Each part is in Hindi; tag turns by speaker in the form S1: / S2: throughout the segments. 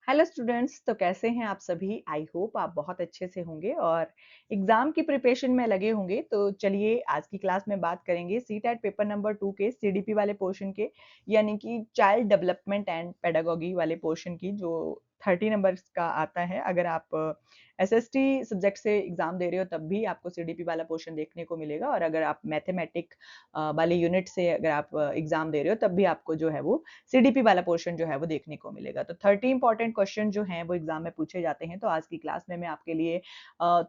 S1: हेलो स्टूडेंट्स, तो कैसे हैं आप सभी? आई होप आप बहुत अच्छे से होंगे और एग्जाम की प्रिपरेशन में लगे होंगे। तो चलिए आज की क्लास में बात करेंगे सीटेट पेपर नंबर 2 के सीडीपी वाले पोर्शन के, यानी कि चाइल्ड डेवलपमेंट एंड पेडागोगी वाले पोर्शन की, जो 30 नंबर्स का आता है। अगर आप एसएसटी सब्जेक्ट से एग्जाम दे रहे हो तब भी आपको सीडीपी वाला पोर्शन देखने को मिलेगा, और अगर आप मैथमेटिक वाले यूनिट से अगर आप एग्जाम दे रहे हो तब भी आपको जो है वो सीडीपी वाला पोर्शन जो है वो देखने को मिलेगा। तो 30 इंपॉर्टेंट क्वेश्चन जो हैं वो एग्जाम में पूछे जाते हैं। तो आज की क्लास में मैं आपके लिए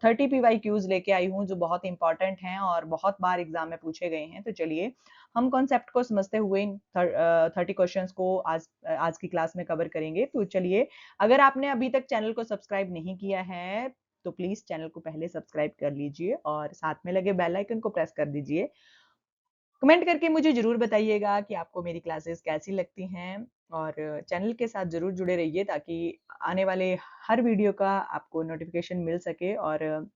S1: 30 पीवाईक्यूज लेके आई हूँ जो बहुत इंपॉर्टेंट हैं और बहुत बार एग्जाम में पूछे गए हैं। तो चलिए हम कॉन्सेप्ट को समझते हुए इन 30 क्वेश्चंस को आज की क्लास में कवर करेंगे। तो चलिए, अगर आपने अभी तक चैनल को सब्सक्राइब नहीं किया है तो प्लीज चैनल को पहले सब्सक्राइब कर लीजिए और साथ में लगे बेल आइकन को प्रेस कर दीजिए। कमेंट करके मुझे ज़रूर बताइएगा कि आपको मेरी क्लासेस कैसी लगती हैं, और चैनल के साथ ज़रूर जुड़े रहिए ताकि आने वाले हर वीडियो का आपको नोटिफिकेशन मिल सके। और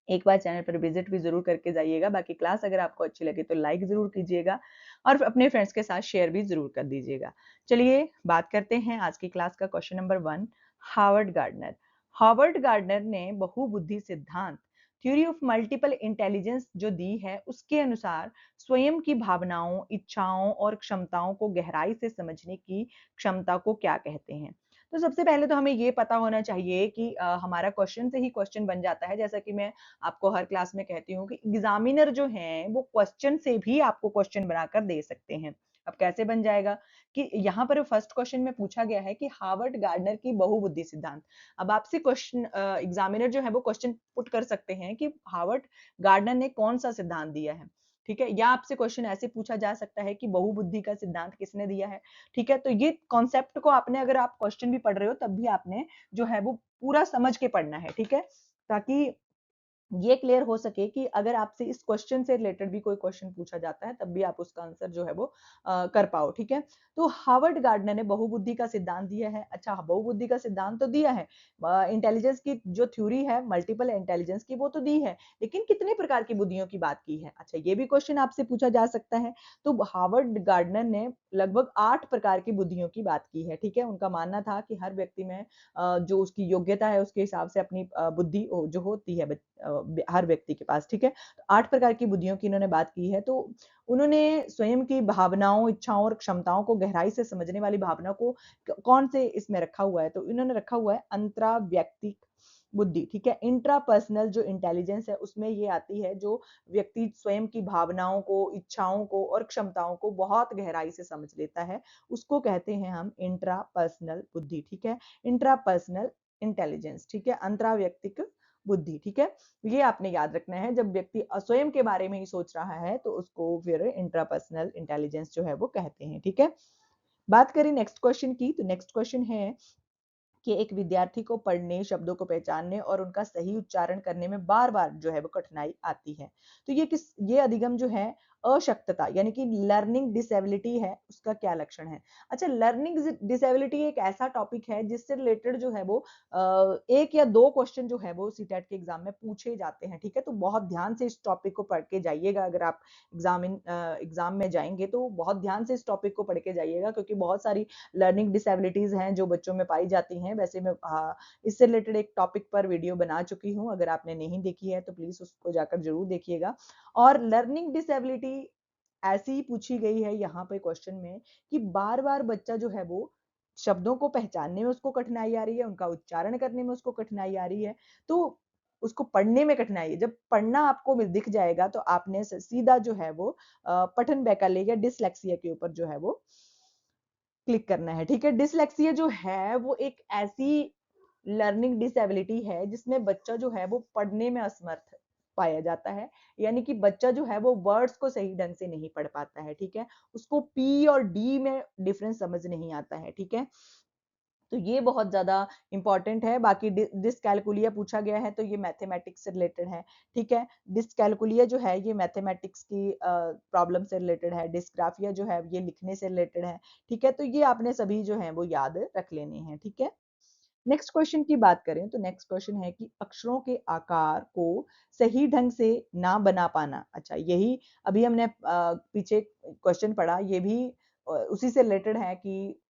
S1: एक बार चैनल पर विजिट भी ज़रूर करके जाइएगा। बाकी क्लास अगर आपको अच्छी लगे तो लाइक ज़रूर कीजिएगा और अपने फ्रेंड्स के साथ शेयर भी ज़रूर कर दीजिएगा। चलिए बात करते हैं आज की क्लास का। Question number 1, Harvard gardener. Harvard gardener ने बहुबुद्धि सिद्धांत, थ्योरी ऑफ मल्टीपल इंटेलिजेंस जो दी है, उसके अनुसार स्वयं की भावनाओं, इच्छाओं और क्षमताओं को गहराई से समझने की क्षमता को क्या कहते हैं? तो सबसे पहले तो हमें ये पता होना चाहिए कि हमारा क्वेश्चन से ही क्वेश्चन बन जाता है। जैसा कि मैं आपको हर क्लास में कहती हूँ कि एग्जामिनर जो हैं वो क्वेश्चन से भी आपको क्वेश्चन बनाकर दे सकते हैं। अब कैसे बन जाएगा कि यहाँ पर फर्स्ट क्वेश्चन में पूछा गया है कि हार्वर्ड गार्डनर की बहुबुद्धि सिद्धांत। अब आपसे क्वेश्चन एग्जामिनर जो है वो क्वेश्चन पुट कर सकते हैं कि हार्वर्ड गार्डनर ने कौन सा सिद्धांत दिया है, ठीक है? या आपसे क्वेश्चन ऐसे पूछा जा सकता है कि बहुबुद्धि का सिद्धांत किसने दिया है, ठीक है? तो ये कॉन्सेप्ट को आपने, अगर आप क्वेश्चन भी पढ़ रहे हो तब भी आपने जो है वो पूरा समझ के पढ़ना है, ठीक है? ताकि ये क्लियर हो सके कि अगर आपसे इस क्वेश्चन से रिलेटेड भी कोई क्वेश्चन पूछा जाता है तब भी आप उसका आंसर जो है वो कर पाओ, ठीक है? तो हार्वर्ड गार्डनर ने बहुबुद्धि का सिद्धांत दिया है। अच्छा, बहुबुद्धि का सिद्धांत तो दिया है, इंटेलिजेंस की जो थ्योरी है मल्टीपल इंटेलिजेंस की वो तो दी है, लेकिन कितने प्रकार की बुद्धियों की बात की है? अच्छा, ये भी क्वेश्चन आपसे पूछा जा सकता है। तो हार्वर्ड गार्डनर ने लगभग 8 प्रकार की बुद्धियों की बात की है, ठीक है? उनका मानना था कि हर व्यक्ति में जो उसकी योग्यता है उसके हिसाब से अपनी बुद्धि जो होती है हर व्यक्ति के पास, ठीक है? तो 8 प्रकार की बुद्धियों की इन्होंने बात की है। तो उन्होंने स्वयं की भावनाओं, इच्छाओं और क्षमताओं को गहराई से समझने वाली भावना को कौन से इसमें रखा हुआ है? तो इन्होंने रखा हुआ है अंतराव्यक्तिक बुद्धि, ठीक है? इंट्रापर्सनल जो इंटेलिजेंस है उसमें ये आती है, जो व्यक्ति स्वयं की भावनाओं को, इच्छाओं को और क्षमताओं को बहुत गहराई से समझ लेता है, उसको कहते हैं हम इंट्रापर्सनल बुद्धि, ठीक है? इंट्रापर्सनल इंटेलिजेंस, ठीक है? अंतराव्यक्तिक बुद्धि, ठीक है? ये आपने याद रखना है। जब व्यक्ति स्वयं के बारे में ही सोच रहा है तो उसको फिर इंट्रापर्सनल इंटेलिजेंस जो है वो कहते हैं, ठीक है? बात करें नेक्स्ट क्वेश्चन की, तो नेक्स्ट क्वेश्चन है कि एक विद्यार्थी को पढ़ने, शब्दों को पहचानने और उनका सही उच्चारण करने में बार-बार जो है वो कठिनाई आती है। तो ये अधिगम जो है अशक्तता यानी कि लर्निंग डिसेबिलिटी है, उसका क्या लक्षण है? अच्छा, लर्निंग डिसेबिलिटी एक ऐसा टॉपिक है जिससे रिलेटेड जो है वो 1 या 2 क्वेश्चन जो है वो सीटेट के एग्जाम में पूछे जाते हैं, ठीक है? तो बहुत ध्यान से इस टॉपिक को पढ़ के जाइएगा। अगर आप एग्जाम में जाएँगे तो बहुत ध्यान से इस टॉपिक को पढ़ के जाइएगा, क्योंकि बहुत सारी लर्निंग डिसेबिलिटीज़ हैं जो बच्चों में पाई जाती हैं। वैसे मैं इससे रिलेटेड एक टॉपिक पर वीडियो बना चुकी हूँ, अगर आपने नहीं देखी है तो प्लीज़ उसको जाकर ज़रूर देखिएगा। और लर्निंग डिसेबिलिटी ऐसी ही पूछी गई है यहाँ पे क्वेश्चन में कि बार-बार बच्चा जो है वो शब्दों को पहचानने में उसको कठिनाई आ रही है, उनका उच्चारण करने में उसको कठिनाई आ रही है, तो उसको पढ़ने में कठिनाई है। जब पढ़ना आपको दिख जाएगा तो आपने सीधा जो है वो पठन वैकल्य या डिसलेक्सिया के ऊपर जो है वो क्लिक करना है, ठीक है? डिसलेक्सिया जो है वो एक ऐसी लर्निंग डिसेबिलिटी है जिसमें बच्चा जो है वो पढ़ने में असमर्थ पाया जाता है। यानी कि बच्चा जो है वो वर्ड्स को सही ढंग से नहीं पढ़ पाता है, ठीक है? उसको पी और डी में डिफरेंस समझ नहीं आता है, ठीक है? तो ये बहुत ज़्यादा इम्पोर्टेंट है। बाकी डिसकैलकुलिया पूछा गया है तो ये मैथमेटिक्स से रिलेटेड है, ठीक है? डिसकैलकुलिया जो है ये मैथमेटिक्स की प्रॉब्लम से रिलेटेड है, डिस्ग्राफिया जो है ये लिखने से रिलेटेड है, ठीक है? तो ये आपने सभी जो हैं वो याद रख लेने हैं, ठीक है? नेक्स्ट क्वेश्चन की बात करें तो नेक्स्ट क्वेश्चन है कि अक्षरों के आकार को सही ढंग से ना बना पाना। अच्छा, यही अभी हमने पीछे क्वेश्चन पढ़ा, ये भी उसी से रिलेटेड है कि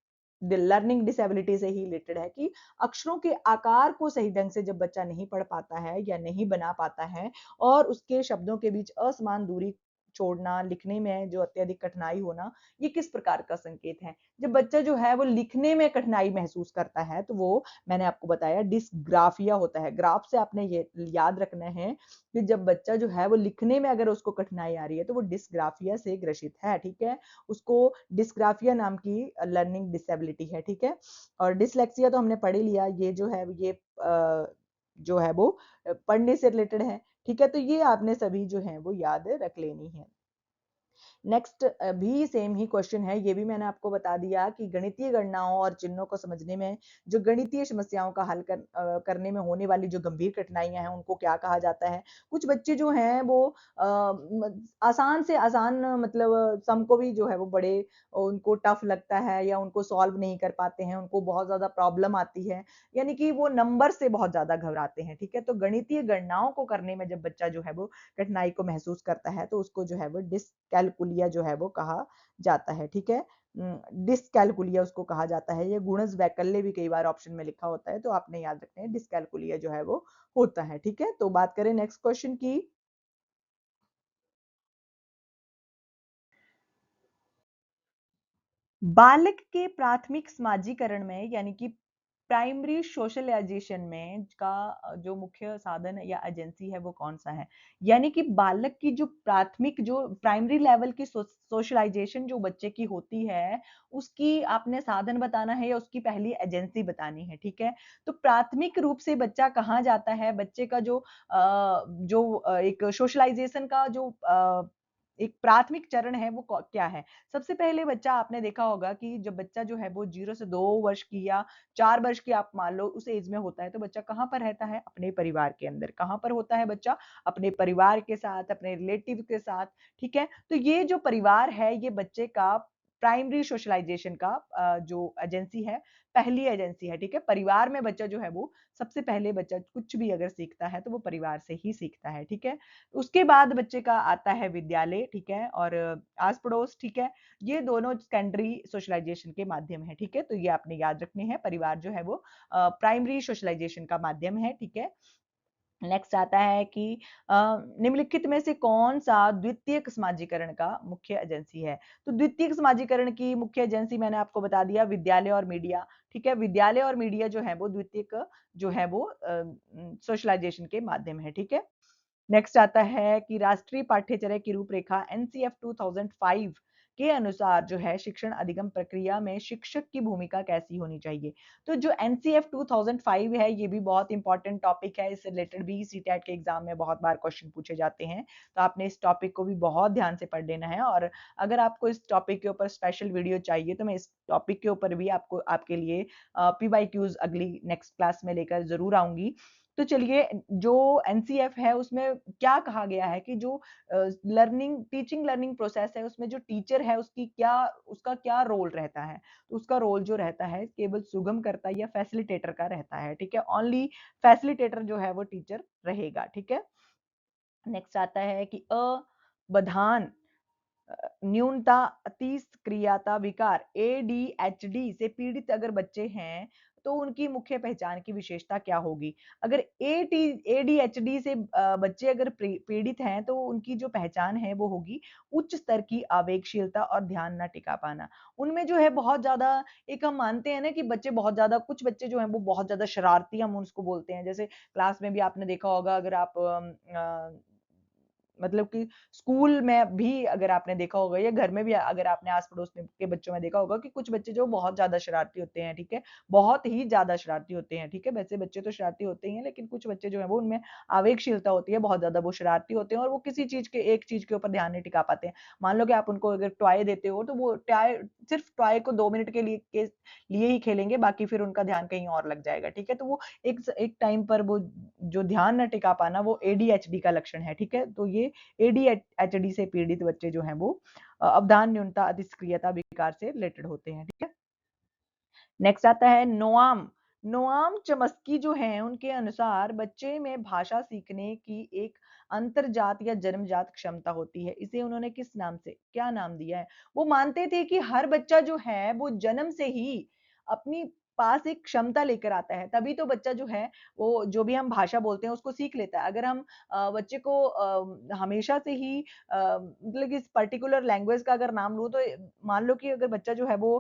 S1: लर्निंग डिसेबिलिटी से ही रिलेटेड है कि अक्षरों के आकार को सही ढंग से जब बच्चा नहीं पढ़ पाता है या नहीं बना पाता है और उसके शब्दों के बीच असमान दूरी छोड़ना, लिखने में जो अत्यधिक कठिनाई होना, ये किस प्रकार का संकेत है? जब बच्चा जो है वो लिखने में कठिनाई महसूस करता है, तो वो मैंने आपको बताया डिस्ग्राफिया होता है। ग्राफ से आपने ये याद रखना है कि जब बच्चा जो है वो लिखने में अगर उसको कठिनाई आ रही है, तो वो डिस्ग्राफिया से ग्रसित है, ठीक है? उसको डिस्ग्राफिया नाम की लर्निंग डिसेबिलिटी है, ठीक है? और डिसलेक्सिया तो हमने पढ़ ही लिया, ये जो है ये जो है वो पढ़ने से रिलेटेड है, ठीक है? तो ये आपने सभी जो है वो याद रख लेनी है। नेक्स्ट भी सेम ही क्वेश्चन है, ये भी मैंने आपको बता दिया कि गणितीय गणनाओं और चिन्हों को समझने में जो गणितीय समस्याओं का हल करने में होने वाली जो गंभीर कठिनाइयां हैं उनको क्या कहा जाता है। कुछ बच्चे जो हैं वो आसान से आसान मतलब सम को भी जो है वो बड़े उनको टफ लगता है या उनको सॉल्व नहीं कर पाते हैं, उनको बहुत ज्यादा प्रॉब्लम आती है, यानी कि वो नंबर से बहुत ज्यादा घबराते हैं, ठीक है? तो गणितीय गणनाओं को करने में जब बच्चा जो है वो कठिनाई को महसूस करता है तो उसको जो है वो डिसकैलकुलिया जो है वो कहा जाता है, ठीक है? डिसकैलकुलिया उसको कहा जाता है। ये गुणज वैकल्य भी कई बार ऑप्शन में लिखा होता है, तो आपने याद रखना है डिसकैलकुलिया जो है वो होता है, ठीक है? तो बात करें नेक्स्ट क्वेश्चन की। बालक के प्राथमिक समाजीकरण में यानी कि प्राइमरी सोशलाइजेशन में का जो मुख्य साधन या एजेंसी है वो कौन सा है? यानी कि बालक की जो प्राथमिक जो प्राइमरी लेवल की सोशलाइजेशन जो बच्चे की होती है, उसकी आपने साधन बताना है या उसकी पहली एजेंसी बतानी है, ठीक है? तो प्राथमिक रूप से बच्चा कहाँ जाता है, बच्चे का एक सोशलाइजेशन का जो एक प्राथमिक चरण है वो क्या है? सबसे पहले बच्चा आपने देखा होगा कि जब बच्चा जो है वो 0 से 2 वर्ष की या 4 वर्ष की आप मान लो उस एज में होता है, तो बच्चा कहाँ पर रहता है? अपने परिवार के अंदर। कहाँ पर होता है बच्चा? अपने परिवार के साथ, अपने रिलेटिव के साथ, ठीक है? तो ये जो परिवार है, ये बच्चे का प्राइमरी सोशलाइजेशन का जो एजेंसी है, पहली एजेंसी है, ठीक है? परिवार में बच्चा जो है वो सबसे पहले बच्चा कुछ भी अगर सीखता है, तो वो परिवार से ही सीखता है, ठीक है? उसके बाद बच्चे का आता है विद्यालय, ठीक है? और आस-पड़ोस, ठीक है? ये दोनों सेकेंडरी सोशलाइजेशन के माध्यम है, ठीक है? तो ये आपने याद रखने हैं, परिवार जो है वो प्राइमरी सोशलाइजेशन का माध्यम है, ठीक है? नेक्स्ट आता है कि निम्नलिखित में से कौन-सा द्वितीयक समाजीकरण का मुख्य एजेंसी है? तो द्वितीयक समाजीकरण की मुख्य एजेंसी मैंने आपको बता दिया विद्यालय और मीडिया, ठीक है? विद्यालय और मीडिया जो है वो द्वितीयक जो है वो सोशलाइजेशन के माध्यम है, ठीक है? नेक्स्ट आता है कि राष्ट्रीय पाठ्यचर्या की रूपरेखा एनसीएफ 2005 के अनुसार जो है शिक्षण अधिगम प्रक्रिया में शिक्षक की भूमिका कैसी होनी चाहिए। तो जो एनसीएफ 2005 है ये भी बहुत इंपॉर्टेंट टॉपिक है, इससे रिलेटेड भी सीटेट के एग्जाम में बहुत बार क्वेश्चन पूछे जाते हैं, तो आपने इस टॉपिक को भी बहुत ध्यान से पढ़ लेना है। और अगर आपको इस टॉपिक के ऊपर स्पेशल वीडियो चाहिए तो मैं इस टॉपिक के ऊपर भी आपको आपके लिए पीवाईक्यूज अगली नेक्स्ट क्लास में लेकर जरूर आऊंगी। तो चलिए जो एनसीएफ है उसमें क्या कहा गया है कि जो लर्निंग टीचिंग लर्निंग प्रोसेस है उसमें जो टीचर है उसका क्या रोल रहता है। तो उसका रोल जो रहता है केवल सुगम करता या फैसिलिटेटर का रहता है, ठीक है? ओनली फैसिलिटेटर जो है वो टीचर रहेगा, ठीक है? नेक्स्ट आता है कि अवधान न्यूनता अतिक्रियाता विकार एडीएचडी से पीड़ित अगर बच्चे हैं तो उनकी मुख्य पहचान की विशेषता क्या होगी? अगर एडीएचडी से बच्चे अगर पीड़ित हैं तो उनकी जो पहचान है वो होगी उच्च स्तर की आवेगशीलता और ध्यान न टिका पाना। उनमें जो है बहुत ज्यादा एक हम मानते हैं ना कि बच्चे बहुत ज्यादा कुछ बच्चे जो हैं वो बहुत ज्यादा शरारती हम उसको बोलते हैं। जैसे क्लास में भी आपने देखा होगा अगर आप मतलब कि स्कूल में भी अगर आपने देखा होगा या घर में भी अगर आपने आस-पड़ोस में के बच्चों में देखा होगा कि कुछ बच्चे जो बहुत ज़्यादा शरारती होते हैं, ठीक है? बहुत ही ज़्यादा शरारती होते हैं, ठीक है? वैसे बच्चे तो शरारती होते ही हैं, लेकिन कुछ बच्चे जो हैं वो उनमें आवेगशीलता होती है, बहुत ज़्यादा वो शरारती होते हैं और वो किसी चीज़ के एक चीज़ के ऊपर ध्यान नहीं टिका पाते हैं। मान लो कि आप उनको अगर टॉय देते हो, तो वो टॉय सिर्फ़ टॉय को 2 मिनट के लिए ही खेलेंगे, बाकी फिर उनका ध्यान कहीं और लग जाएगा, ठीक है? तो वो एक टाइम पर वो जो ध्यान न टिका पाना, वो एडीएचडी का लक्षण है, ठीक है? तो ये एडीएचडी से पीड़ित बच्चे जो हैं वो अवधान न्यूनता अतिक्रियता विकार से रिलेटेड होते हैं, ठीक है? नेक्स्ट आता है नोआम। नोआम चमस्की जो हैं उनके अनुसार बच्चे में भाषा सीखने की एक अंतरजात या जन्मजात क्षमता होती है। इसे उन्होंने किस नाम से क्या नाम दिया है? वो मानते थे कि हर बच्चा जो है वो जन्म से ही अपनी पास एक क्षमता लेकर आता है, तभी तो बच्चा जो है, वो जो भी हम भाषा बोलते हैं उसको सीख लेता है। अगर हम बच्चे को हमेशा से ही मतलब इस पर्टिकुलर लैंग्वेज का अगर नाम लूँ तो मान लो कि अगर बच्चा जो है वो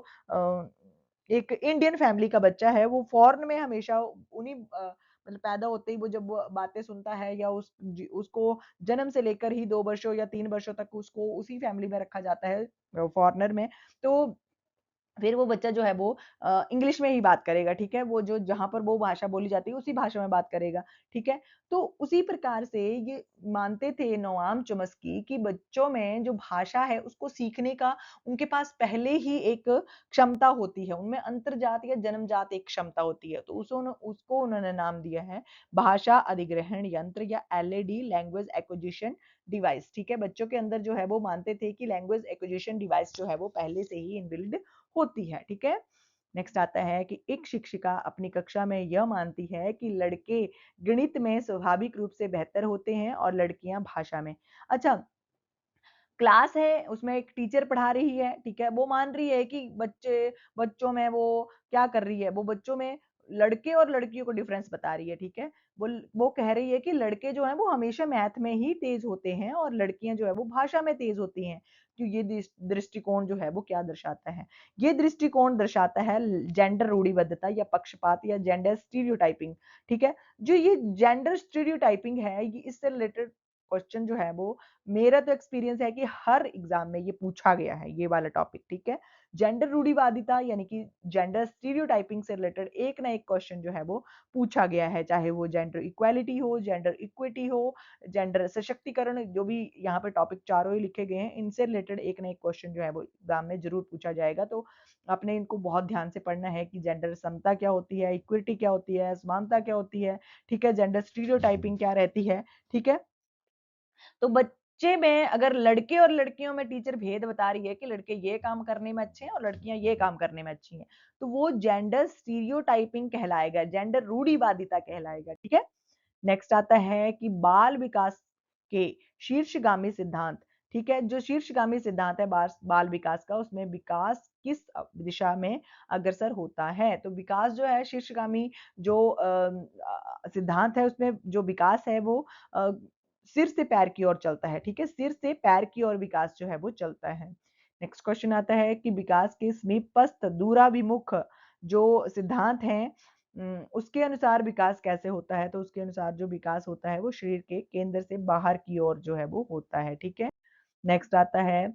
S1: एक इंडियन फैमिली का बच्चा है, वो फॉरेन में हमेशा उन्हीं मतलब पैदा होते ही वो जब वो बातें सुनता है या उसको जन्म से लेकर ही 2 वर्षों या 3 वर्षों तक उसको उसी फैमिली में रखा जाता है फॉरेनर में, तो फिर वो बच्चा जो है वो इंग्लिश में ही बात करेगा, ठीक है? वो जो जहाँ पर वो भाषा बोली जाती है, उसी भाषा में बात करेगा, ठीक है? तो उसी प्रकार से ये मानते थे नोआम चॉम्स्की कि बच्चों में जो भाषा है, उसको सीखने का उनके पास पहले ही एक क्षमता होती है, उनमें अंतर्जात या जन्मजात एक क्षमता होती है। तो उसको उन्होंने नाम दिया है भाषा अधिग्रहण यंत्र या एलएडी लैंग्वेज एक्विजिशन डिवाइस, ठीक है? बच्चों के अंदर जो है वो मानते थे कि लैंग्वेज एक्विजिशन डिवाइस जो है वो पहले से ही इनबिल्ड होती है, ठीक है? नेक्स्ट आता है कि एक शिक्षिका अपनी कक्षा में यह मानती है कि लड़के गणित में स्वाभाविक रूप से बेहतर होते हैं और लड़कियां भाषा में। अच्छा, क्लास है, उसमें एक टीचर पढ़ा रही है, ठीक है? वो मान रही है कि बच्चों में वो क्या कर रही है, वो बच्चों में लड़के और लड़कियों को डिफरेंस बता रही है, ठीक है? वो कह रही है कि लड़के जो हैं वो हमेशा मैथ में ही तेज़ होते हैं और लड़कियाँ जो है वो भाषा में तेज़ होती हैं। तो ये दृष्टिकोण जो है वो क्या दर्शाता है? ये दृष्टिकोण दर्शाता है जेंडर रूढ़िबद्धता या पक्षपात या जेंडर स्टीरियोटाइपिंग, ठीक है? जो ये जेंडर स्टीरियोटाइपिंग है, ये इससे रिलेटेड क्वेश्चन जो है वो मेरा तो एक्सपीरियंस है कि हर एग्जाम में ये पूछा गया है, ये वाला टॉपिक, ठीक है? जेंडर रूढ़िवादिता यानी कि जेंडर स्टीरियोटाइपिंग से रिलेटेड एक ना एक क्वेश्चन जो है वो पूछा गया है, चाहे वो जेंडर इक्वालिटी हो, जेंडर इक्विटी हो, जेंडर सशक्तिकरण, जो भी यहाँ पे टॉपिक चारों ही लिखे गए हैं, इनसे रिलेटेड एक ना एक क्वेश्चन जो है वो एग्जाम में ज़रूर पूछा जाएगा। तो आपने इनको बहुत ध्यान से पढ़ना है कि जेंडर समता क्या होती है, इक्विटी क्या होती है, समानता क्या होती है, ठीक है? जेंडर स्टीरियोटाइपिंग क्या रहती है, ठीक है? तो बच्चे में अगर लड़के और लड़कियों में टीचर भेद बता रही है कि लड़के ये काम करने में अच्छे हैं और लड़कियां ये काम करने में अच्छी हैं, तो वो जेंडर स्टीरियोटाइपिंग कहलाएगा, जेंडर रूढ़िवादिता कहलाएगा, ठीक है? नेक्स्ट आता है कि बाल विकास के शीर्षगामी सिद्धांत, ठीक है? जो शीर्षगामी सिद्धांत है बाल विकास का, उसमें विकास किस दिशा में अग्रसर होता है? तो विकास जो है शीर्षगामी जो सिद्धांत है, उसमें जो विकास है वो अ, सिर से पैर की ओर चलता है, ठीक है? सिर से पैर की ओर विकास जो है वो चलता है। नेक्स्ट क्वेश्चन आता है कि विकास के समीपस्थ दूराभिमुख जो सिद्धांत हैं, उसके अनुसार विकास कैसे होता है? तो उसके अनुसार जो विकास होता है वो शरीर के केंद्र से बाहर की ओर जो है वो होता है, ठीक है? नेक्स्ट आता है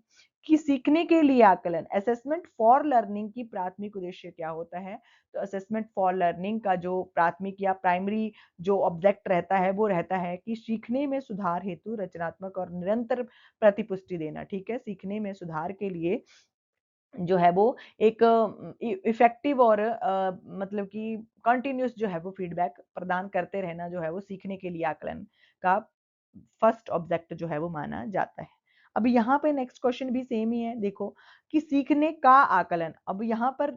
S1: कि सीखने के लिए आकलन, असेसमेंट फॉर लर्निंग की प्राथमिक उद्देश्य क्या होता है? तो असेसमेंट फॉर लर्निंग का जो प्राथमिक या प्राइमरी जो ऑब्जेक्ट रहता है वो रहता है कि सीखने में सुधार हेतु रचनात्मक और निरंतर प्रतिपुष्टि देना, ठीक है? सीखने में सुधार के लिए जो है वो एक इफेक्टिव और मतलब कि कंटिन्यूअस जो है वो फीडबैक प्रदान करते रहना जो है वो सीखने के लिए आकलन का फर्स्ट ऑब्जेक्ट जो है वो माना जाता है। अब यहाँ पे नेक्स्ट क्वेश्चन भी सेम ही है, देखो कि सीखने का आकलन, अब यहाँ पर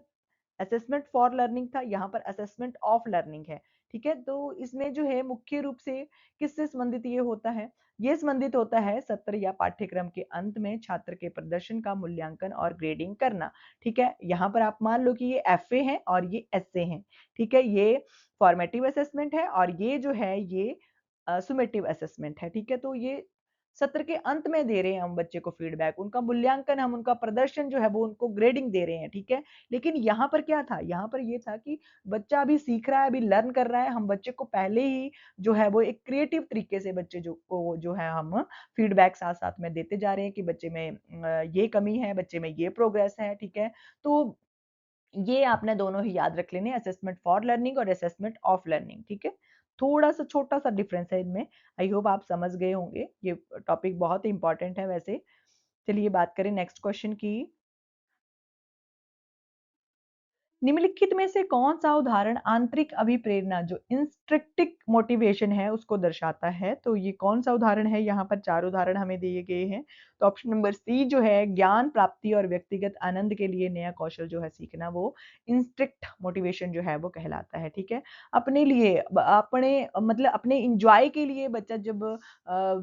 S1: असेसमेंट फॉर लर्निंग था, यहाँ पर असेसमेंट ऑफ लर्निंग है, ठीक है? तो इसमें जो है मुख्य रूप से किससे संबंधित ये होता है? ये संबंधित होता है सत्र या पाठ्यक्रम के अंत में छात्र के प्रदर्शन का मूल्यांकन और ग्रेडिंग करना, ठीक है? यहाँ पर आप मान लो कि ये एफए है और ये एसए है, ठीक है? ये फॉर्मेटिव असेसमेंट है और ये जो है ये सुमेटिव असेसमेंट है, ठीक है? तो ये सत्र के अंत में दे रहे हैं हम बच्चे को फीडबैक, उनका मूल्यांकन, हम उनका प्रदर्शन जो है वो उनको ग्रेडिंग दे रहे हैं, ठीक है? लेकिन यहाँ पर क्या था? यहाँ पर ये था कि बच्चा अभी सीख रहा है, अभी लर्न कर रहा है, हम बच्चे को पहले ही जो है वो एक क्रिएटिव तरीके से बच्चे जो है हम फीडबैक साथ-साथ में देते जा रहे हैं कि बच्चे में ये कमी है, बच्चे में ये प्रोग्रेस है, ठीक है? तो ये आपने दोनों ही याद रख लेने, असेसमेंट फॉर लर्निंग और असेसमेंट ऑफ लर्निंग, ठीक है? थोड़ा-सा छोटा-सा डिफरेंस है इनमें, आई होप आप समझ गए होंगे, ये टॉपिक बहुत ही इम्पोर्टेंट है वैसे। चलिए बात करें नेक्स्ट क्वेश्चन की। निम्नलिखित में से कौन-सा उदाहरण आंतरिक अभिप्रेरणा जो इंस्ट्रिक्टिक मोटिवेशन है उसको दर्शाता है? तो ये कौन-सा उदाहरण है? यहाँ पर 4 उदाहरण हमें दिए गए हैं। तो ऑप्शन नंबर सी जो है ज्ञान प्राप्ति और व्यक्तिगत आनंद के लिए नया कौशल जो है सीखना, वो इंस्ट्रिक्ट मोटिवेशन जो है वो कहलाता है, ठीक है? अपने लिए अपने मतलब अपने एन्जॉय के लिए बच्चा जब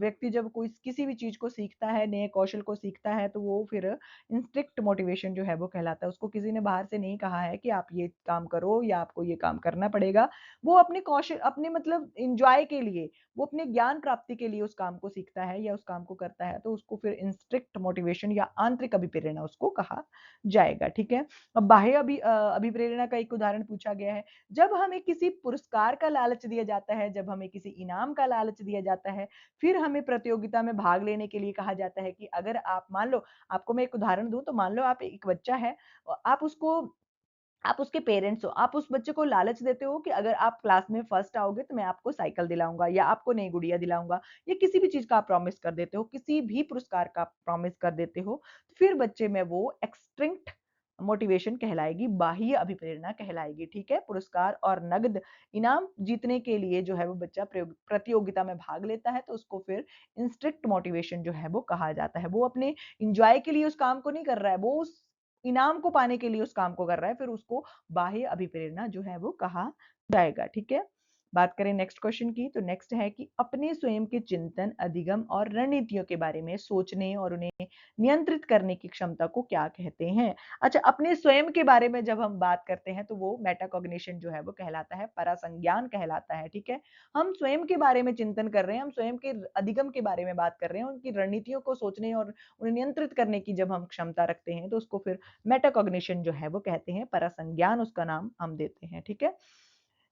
S1: व्यक्ति जब कोई किसी भी चीज़ को सीखता है, नए कौशल को सीखता है, तो वो फिर इंस्ट्रिक्ट मोटिवेशन जो है वो कहलाता है। उसको किसी ने बाहर से नहीं कहा है कि कि आप ये काम करो या आपको ये काम करना पड़ेगा। वो अपने कौशल अपने मतलब एन्जॉय के लिए, वो अपने ज्ञान प्राप्ति के लिए उस काम को सीखता है या उस काम को करता है, तो उसको फिर इंस्ट्रिक्ट मोटिवेशन या आंतरिक अभिप्रेरणा उसको कहा जाएगा, ठीक है? अब बाह्य अभिप्रेरणा का एक उदाहरण पूछा गया है। जब हमें किसी पुरस्कार का लालच दिया जाता है, जब हमें किसी इनाम का लालच दिया जाता है, फिर हमें प्रतियोगिता में भाग लेने के लिए कहा जाता है कि अगर आप मान लो, आपको मैं एक उदाहरण दूँ तो मान लो आप एक बच्चा है, आप उसके पेरेंट्स हो, आप उस बच्चे को लालच देते हो कि अगर आप क्लास में फर्स्ट आओगे तो मैं आपको साइकिल दिलाऊँगा या आपको नई गुड़िया दिलाऊँगा या किसी भी चीज़ का आप प्रॉमिस कर देते हो, किसी भी पुरस्कार का प्रॉमिस कर देते हो, फिर बच्चे में वो एक्सटिंक्ट मोटिवेशन कहलाएगी, बाह्य अभिप्रेरणा कहलाएगी, ठीक है? पुरस्कार और नकद इनाम जीतने के लिए जो है वो बच्चा प्रतियोगिता में भाग लेता है, तो उसको फिर इंस्ट्रिक्ट मोटिवेशन जो है वो कहा जाता है। वो अपने एन्जॉय के लिए उस काम को नहीं कर रहा है, वो उस इनाम को पाने के लिए उस काम को कर रहा है, फिर उसको बाह्य अभिप्रेरणा जो है वो कहा जाएगा, ठीक है? बात करें नेक्स्ट क्वेश्चन की, तो नेक्स्ट है कि अपने स्वयं के चिंतन, अधिगम और रणनीतियों के बारे में सोचने और उन्हें नियंत्रित करने की क्षमता को क्या कहते हैं? अच्छा, अपने स्वयं के बारे में जब हम बात करते हैं, तो वो मेटाकॉग्निशन जो है वो कहलाता है, परासंज्ञान कहलाता है, ठीक है? हम स्वयं के बारे में चिंतन कर रहे हैं, हम स्वयं के अधिगम के बारे में बात कर रहे हैं, उनकी रणनीतियों को सोचने और उन्हें नियंत्रित करने की जब हम क्षमता रखते हैं, तो उसको फिर मेटाकॉग्निशन जो है वो कहते हैं, परासंज्ञान उसका नाम हम देते हैं, ठीक है?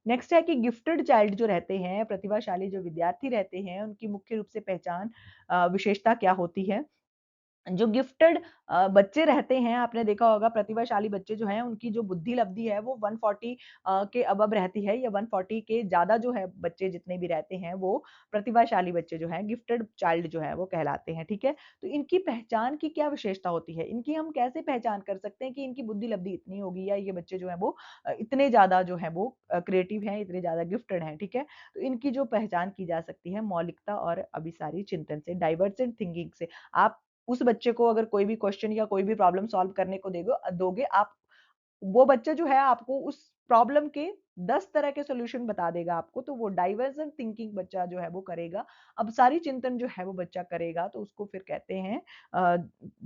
S1: नेक्स्ट है कि गिफ्टेड चाइल्ड जो रहते हैं, प्रतिभाशाली जो विद्यार्थी रहते हैं, उनकी मुख्य रूप से पहचान विशेषता क्या होती है? जो गिफ्टेड बच्चे रहते हैं, आपने देखा होगा प्रतिभाशाली बच्चे जो हैं, उनकी जो बुद्धि लब्धि है वो 140 के अबव रहती है या 140 के ज़्यादा जो है बच्चे जितने भी रहते हैं, वो प्रतिभाशाली बच्चे जो हैं, गिफ्टेड चाइल्ड जो है वो कहलाते हैं, ठीक है? तो इनकी पहचान की क्या विशेषता होती है? इनकी हम कैसे पहचान कर सकते हैं कि इनकी बुद्धि लब्धि इतनी होगी या ये बच्चे जो हैं वो इतने ज़्यादा जो है वो क्रिएटिव हैं, इतने ज़्यादा गिफ्टेड हैं, ठीक है? तो इनकी जो पहचान की जा सकती है मौलिकता और अभिसारी चिंतन से, डाइवर्जेंट थिंकिंग से। आप उस बच्चे को अगर कोई भी क्वेश्चन या कोई भी प्रॉब्लम सॉल्व करने को दोगे आप, वो बच्चा जो है आपको उस प्रॉब्लम के 10 तरह के सॉल्यूशन बता देगा आपको, तो वो डाइवर्जेंट थिंकिंग बच्चा जो है वो करेगा। अब सारी चिंतन जो है वो बच्चा करेगा, तो उसको फिर कहते हैं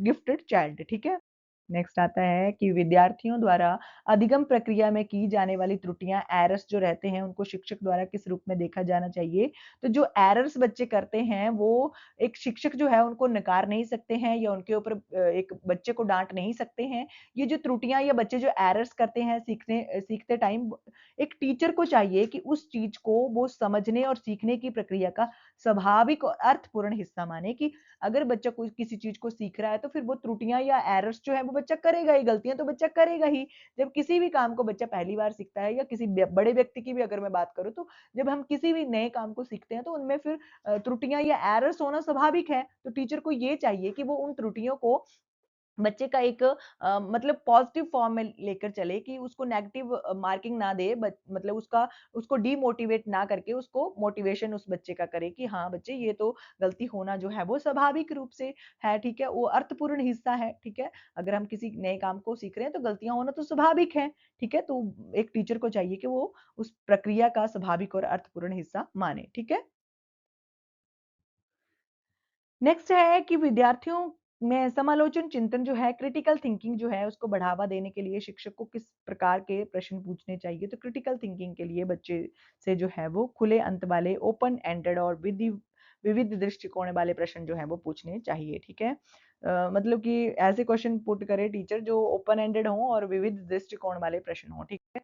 S1: गिफ्टेड चाइल्ड, ठीक है? नेक्स्ट आता है कि विद्यार्थियों द्वारा अधिगम प्रक्रिया में की जाने वाली त्रुटियां, एरर्स जो रहते हैं, उनको शिक्षक द्वारा किस रूप में देखा जाना चाहिए? तो जो एरर्स बच्चे करते हैं, वो एक शिक्षक जो है उनको नकार नहीं सकते हैं या उनके ऊपर एक बच्चे को डांट नहीं सकते हैं। ये जो त्रुटियां या बच्चे जो एरर्स करते हैं सीखते टाइम, एक टीचर को चाहिए कि उस चीज को वो समझने और सीखने की प्रक्रिया का स्वाभाविक और अर्थपूर्ण हिस्सा माने कि अगर बच्चा कोई किसी चीज़ को सीख रहा है, तो फिर वो त्रुटियाँ या एरर्स जो है वो बच्चा करेगा ही, गलतियाँ तो बच्चा करेगा ही। जब किसी भी काम को बच्चा पहली बार सीखता है या किसी बड़े व्यक्ति की भी अगर मैं बात करूँ, तो जब हम किसी भी नए काम को सीखते हैं, तो उनमें फिर त्रुटियाँ या एरर्स होना स्वाभाविक है। तो टीचर को ये चाहिए कि वो उन त्रुटियों को बच्चे का एक मतलब पॉजिटिव फॉर्म में लेकर चले, कि उसको नेगेटिव मार्किंग ना दे, मतलब उसको डीमोटिवेट ना करके उसको मोटिवेशन उस बच्चे का करे कि हाँ बच्चे, ये तो गलती होना जो है वो स्वाभाविक रूप से है, ठीक है? वो अर्थपूर्ण हिस्सा है, ठीक है? अगर हम किसी नए काम को सीख रहे हैं तो गलतियां होना तो स्वाभाविक है, ठीक है? तो एक टीचर को चाहिए कि वो उस प्रक्रिया का स्वाभाविक और अर्थपूर्ण हिस्सा माने, ठीक है? नेक्स्ट है कि विद्यार्थियों में समालोचन चिंतन जो है, क्रिटिकल थिंकिंग जो है, उसको बढ़ावा देने के लिए शिक्षक को किस प्रकार के प्रश्न पूछने चाहिए? तो क्रिटिकल थिंकिंग के लिए बच्चे से जो है वो खुले अंत वाले, ओपन एंडेड और विविध दृष्टिकोण वाले प्रश्न जो है वो पूछने चाहिए, ठीक है? मतलब कि ऐसे क्वेश्चन पुट करे टीचर जो ओपन एंडेड हों और विविध दृष्टिकोण वाले प्रश्न हों, ठीक है?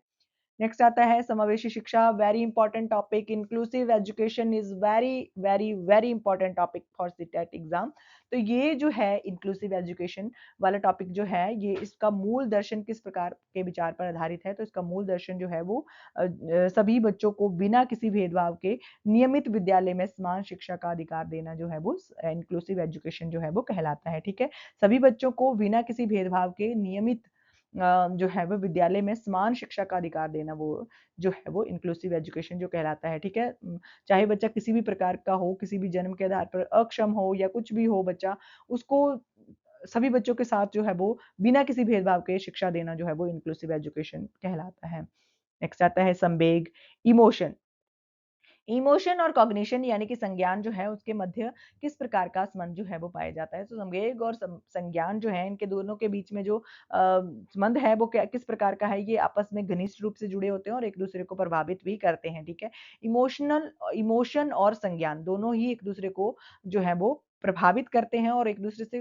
S1: नेक्स्ट आता है समावेशी शिक्षा, very important topic, inclusive education is very important topic for CTET exam. तो ये जो है इंक्लूसिव एजुकेशन वाला टॉपिक जो है, ये इसका मूल दर्शन किस प्रकार के विचार पर आधारित है? तो इसका मूल दर्शन जो है वो सभी बच्चों को बिना किसी भेदभाव के नियमित विद्यालय में समान शिक्षा का अधिकार देना जो है वो इंक्लूसिव एजुकेशन जो है वो कहलाता है, ठीक है? सभी बच्चों को बिना किसी भेदभाव के नियमित जो है वो विद्यालय में समान शिक्षा का अधिकार देना, वो जो है वो इंक्लूसिव एजुकेशन जो कहलाता है, ठीक है? चाहे बच्चा किसी भी प्रकार का हो, किसी भी जन्म के आधार पर अक्षम हो या कुछ भी हो बच्चा, उसको सभी बच्चों के साथ जो है वो बिना किसी भेदभाव के शिक्षा देना जो है वो इंक्लूसिव एजुकेशन कहलाता है। नेक्स्ट आता है संवेग, इमोशन। इमोशन और कॉग्निशन यानी कि संज्ञान जो है उसके मध्य किस प्रकार का संबंध जो है वो पाया जाता है। तो संवेग और संज्ञान जो है इनके दोनों के बीच में जो संबंध है वो क्या किस प्रकार का है, ये आपस में घनिष्ठ रूप से जुड़े होते हैं और एक दूसरे को प्रभावित भी करते हैं, ठीक है। इमोशन और संज्ञान दोनों ही एक दूसरे को जो है वो प्रभावित करते हैं और एक दूसरे से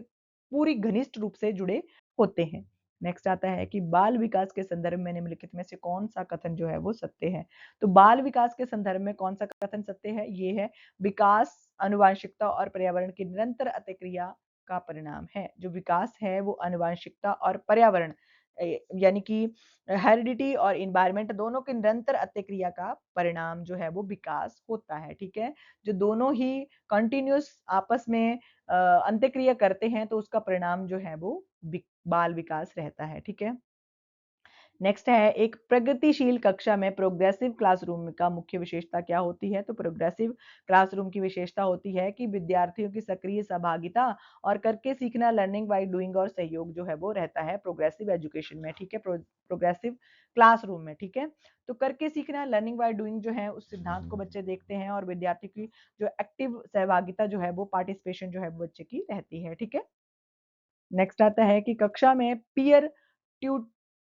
S1: पूरी घनिष्ठ रूप से जुड़े होते हैं। नेक्स्ट आता है कि बाल विकास के संदर्भ में निम्नलिखित में से कौन सा कथन जो है वो सत्य है। तो बाल विकास के संदर्भ में कौन सा कथन सत्य है, ये है विकास आनुवांशिकता और पर्यावरण की निरंतर अतिक्रिया का परिणाम है। जो विकास है वो आनुवांशिकता और पर्यावरण यानी कि हेरिडिटी और इन्वायरमेंट दोनों की निरंतर अतिक्रिया का परिणाम जो है वो विकास होता है, ठीक है। जो दोनों ही कंटिन्यूअस आपस में अंत्यक्रिया करते हैं तो उसका परिणाम जो है वो बाल विकास रहता है, ठीक है। नेक्स्ट है एक प्रगतिशील कक्षा में प्रोग्रेसिव क्लासरूम का मुख्य विशेषता क्या होती है। तो प्रोग्रेसिव क्लासरूम की विशेषता होती है कि विद्यार्थियों की सक्रिय सहभागिता और करके सीखना, लर्निंग बाय डूइंग और सहयोग जो है वो रहता है प्रोग्रेसिव एजुकेशन में, ठीक है, प्रोग्रेसिव क्लासरूम में, ठीक है। तो करके सीखना, लर्निंग बाय डूइंग जो है उस सिद्धांत को बच्चे देखते हैं और विद्यार्थी की जो एक्टिव सहभागिता जो है वो पार्टिसिपेशन जो है वो बच्चे की रहती है, ठीक है। नेक्स्ट आता है कि कक्षा में पीयर ट्यू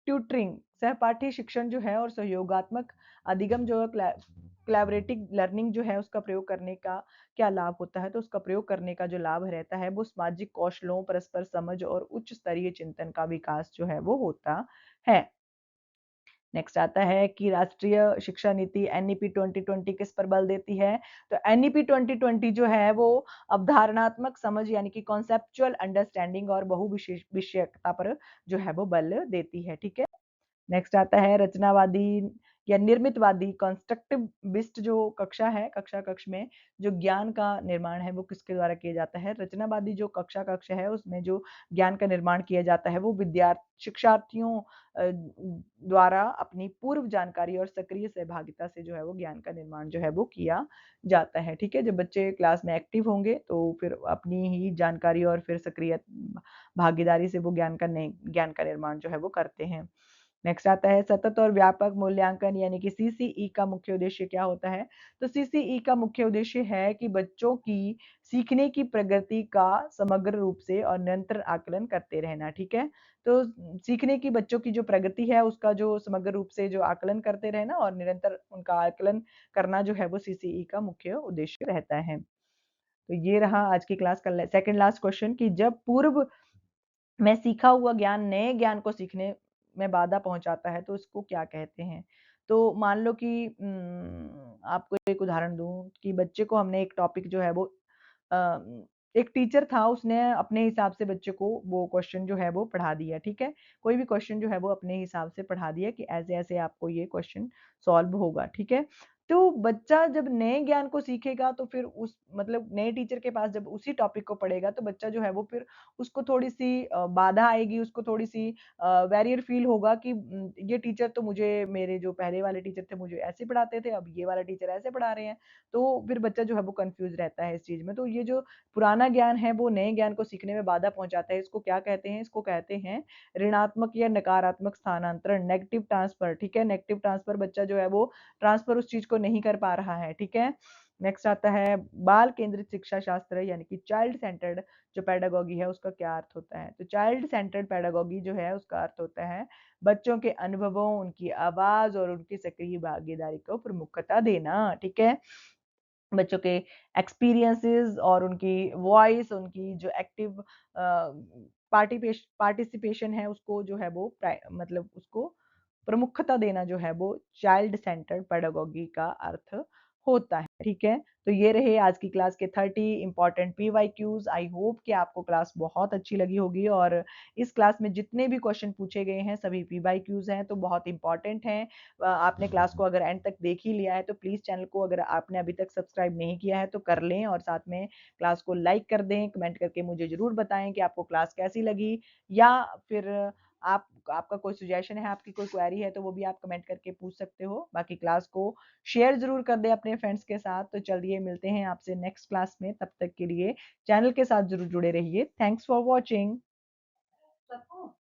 S1: ट्यूटरिंग सहपाठी शिक्षण जो है और सहयोगात्मक अधिगम जो है कोलैबोरेटिव लर्निंग जो है उसका प्रयोग करने का क्या लाभ होता है। तो उसका प्रयोग करने का जो लाभ रहता है वो सामाजिक कौशलों, परस्पर समझ और उच्च स्तरीय चिंतन का विकास जो है वो होता है। नेक्स्ट आता है कि राष्ट्रीय शिक्षा नीति एनईपी 2020 किस पर बल देती है। तो एनईपी 2020 जो है वो अवधारणात्मक समझ यानी कि कॉन्सेप्चुअल अंडरस्टैंडिंग और बहुविशेष विषयकता पर जो है वो बल देती है, ठीक है। नेक्स्ट आता है रचनावादी या निर्मितवादी कंस्ट्रक्टिविस्ट जो कक्षा है, कक्षा कक्ष में जो ज्ञान का निर्माण है वो किसके द्वारा किया जाता है। रचनावादी जो कक्षा कक्ष है उसमें जो ज्ञान का निर्माण किया जाता है वो शिक्षार्थियों द्वारा अपनी पूर्व जानकारी और सक्रिय सहभागिता से जो है वो ज्ञान का निर्माण जो है वो किया जाता है, ठीक है। जब बच्चे क्लास में एक्टिव होंगे तो फिर अपनी ही जानकारी और फिर सक्रिय भागीदारी से वो ज्ञान का निर्माण जो है वो करते हैं। नेक्स्ट आता है सतत और व्यापक मूल्यांकन यानी कि सीसीई का मुख्य उद्देश्य क्या होता है। तो सीसीई का मुख्य उद्देश्य है कि बच्चों की सीखने की प्रगति का समग्र रूप से और निरंतर आकलन करते रहना, ठीक है। तो सीखने की बच्चों की जो प्रगति है उसका जो समग्र रूप से जो आकलन करते रहना और निरंतर उनका आकलन करना जो है वो सीसीई का मुख्य उद्देश्य रहता है। तो ये रहा आज की क्लास का सेकंड लास्ट क्वेश्चन कि जब पूर्व में सीखा हुआ ज्ञान नए ज्ञान को सीखने में बाधा पहुंचाता है तो उसको क्या कहते हैं। तो मान लो कि आपको एक उदाहरण दूं कि बच्चे को हमने एक टॉपिक जो है वो अ, एक टीचर था उसने अपने हिसाब से बच्चे को वो क्वेश्चन जो है वो पढ़ा दिया, ठीक है। कोई भी क्वेश्चन जो है वो अपने हिसाब से पढ़ा दिया कि ऐसे ऐसे आपको ये क्वेश्चन सॉल्व होगा, ठीक है। तो बच्चा जब नए ज्ञान को सीखेगा तो फिर उस मतलब नए टीचर के पास जब उसी टॉपिक को पढ़ेगा तो बच्चा जो है वो फिर उसको थोड़ी-सी बाधा आएगी, उसको थोड़ी-सी बैरियर फ़ील होगा कि ये टीचर तो मुझे मेरे जो पहले वाले टीचर थे मुझे ऐसे पढ़ाते थे, अब ये वाला टीचर ऐसे पढ़ा रहे हैं। तो फिर बच्चा जो है वो कन्फ्यूज़ रहता है इस चीज़ में। तो ये जो पुराना ज्ञान है वो नए ज्ञान को सीखने में बाधा पहुँचाता है। इसको क्या कहते हैं? इसको कहते हैं ऋणात्मक या नकारात्मक स्थानांतरण, नेगेटिव ट्रांसफर, ठीक है? नेगेटिव ट्रांसफर बच्चा जो है वो ट्रांसफर उस चीज़ को नहीं कर पा रहा है, ठीक है? नेक्स्ट आता है बाल केंद्रित शिक्षा शास्त्र यानी कि चाइल्ड सेंटर्ड जो पेडागॉजी है उसका क्या अर्थ होता है। तो चाइल्ड सेंटर्ड पेडागॉजी जो है उसका अर्थ होता है बच्चों के अनुभवों, उनकी आवाज और उनकी सक्रिय भागीदारी को प्रमुखता देना, ठीक है। बच्चों के एक्सपीरियंसेस और उनकी वॉइस, उनकी जो एक्टिव पार्टिसिपेशन है उसको जो है वो मतलब उसको प्रमुखता देना जो है वो चाइल्ड सेंटर्ड पेडागॉजी का अर्थ होता है, ठीक है। तो ये रहे आज की क्लास के 30 इंपॉर्टेंट पीवाईक्यूज। आई होप कि आपको क्लास बहुत अच्छी लगी होगी और इस क्लास में जितने भी क्वेश्चन पूछे गए हैं सभी पीवाईक्यूज हैं तो बहुत इंपॉर्टेंट हैं। आपने क्लास को अगर एंड तक देख ही लिया है तो प्लीज़ चैनल को अगर आपने अभी तक सब्सक्राइब नहीं किया है तो कर लें और साथ में क्लास को लाइक कर दें, कमेंट करके मुझे ज़रूर बताएँ कि आपको क्लास कैसी लगी या फिर आप आपका कोई सजेशन है, आपकी कोई क्वेरी है तो वो भी आप कमेंट करके पूछ सकते हो। बाकी क्लास को शेयर ज़रूर कर दें अपने फ्रेंड्स के साथ। तो चलिए मिलते हैं आपसे नेक्स्ट क्लास में, तब तक के लिए चैनल के साथ ज़रूर जुड़े रहिए। Thanks for watching.